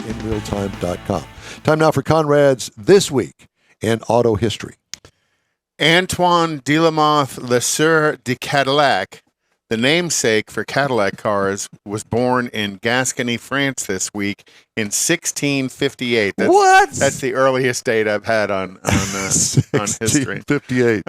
autoinrealtime.com. Time now for Conrad's This Week in Auto History. Antoine de la Motte Le Sieur de Cadillac, the namesake for Cadillac cars, was born in Gascony, France this week in 1658. That's the earliest date I've had on history. 1658.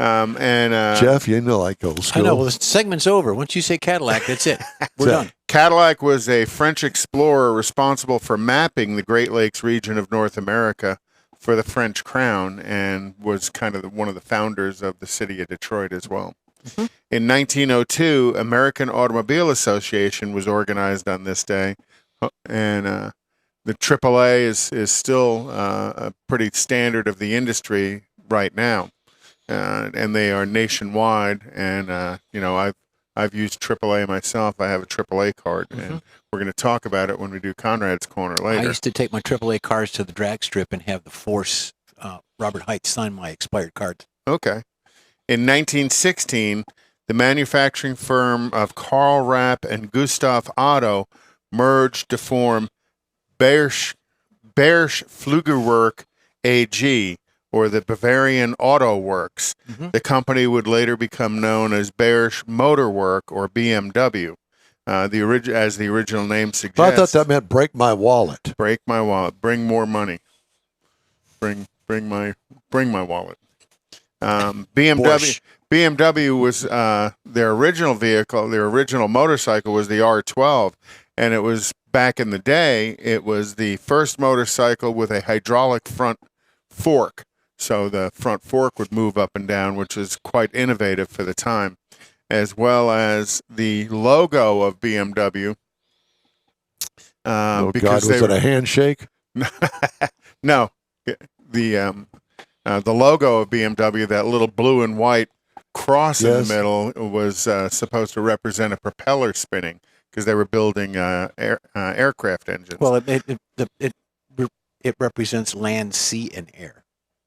Jeff, you know I go school. I know. Well, the segment's over. Once you say Cadillac, that's it. We're done. Cadillac was a French explorer responsible for mapping the Great Lakes region of North America for the French crown, and was kind of one of the founders of the city of Detroit as well. Mm-hmm. In 1902, American Automobile Association was organized on this day, and the AAA is still a pretty standard of the industry right now, and they are nationwide. And I've used AAA myself. I have a AAA card, and we're going to talk about it when we do Conrad's Corner later. I used to take my AAA cars to the drag strip and have the Force Robert Height sign my expired cards. Okay. In 1916, the manufacturing firm of Karl Rapp and Gustav Otto merged to form Bayerisch Flugwerk AG, or the Bavarian Auto Works. Mm-hmm. The company would later become known as Bayerisch Motorwerk, or BMW, as the original name suggests. But I thought that meant break my wallet. Break my wallet. Bring more money. Bring my wallet. BMW was their original vehicle. Their original motorcycle was the R12, and it was back in the day. It was the first motorcycle with a hydraulic front fork. So the front fork would move up and down, which is quite innovative for the time, as well as the logo of BMW. Was it a handshake? No, the logo of BMW, that little blue and white cross in the middle, was supposed to represent a propeller spinning, because they were building aircraft engines. Well, it represents land, sea, and air.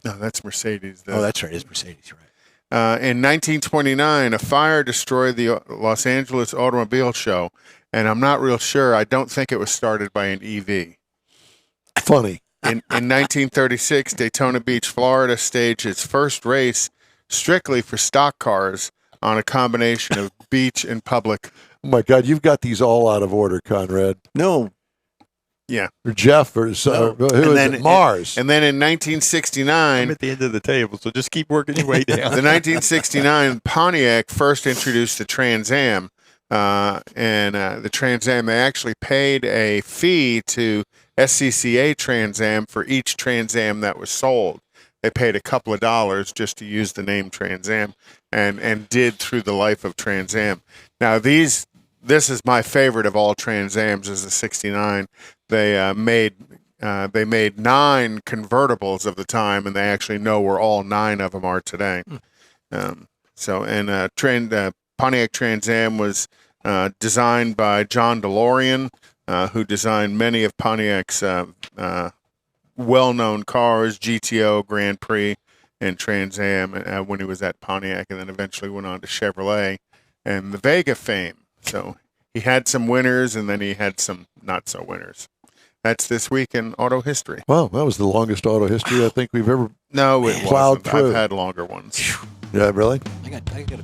No, that's Mercedes. That's right. It's Mercedes, right. In 1929, a fire destroyed the Los Angeles Automobile Show, and I'm not real sure. I don't think it was started by an EV. Funny. In 1936, Daytona Beach, Florida, staged its first race strictly for stock cars on a combination of beach and public. Oh, my God. You've got these all out of order, Conrad. No. Yeah. Or Jeff, or who is it? Mars. And then in 1969... I'm at the end of the table, so just keep working your way down. The 1969 Pontiac first introduced the Trans Am. The Trans Am, they actually paid a fee to SCCA Trans Am for each Trans Am that was sold. They paid a couple of dollars just to use the name Trans Am, and did through the life of Trans Am. Now, this is my favorite of all Trans Ams, is the 69. They made 9 convertibles of the time, and they actually know where all 9 of them are today. Pontiac Trans Am was designed by John DeLorean, who designed many of Pontiac's well-known cars, GTO, Grand Prix, and Trans Am, when he was at Pontiac, and then eventually went on to Chevrolet and the Vega fame. So he had some winners, and then he had some not-so-winners. That's This Week in Auto History. Well, that was the longest auto history I think we've ever plowed through. I've had longer ones. Yeah, really? I got a bit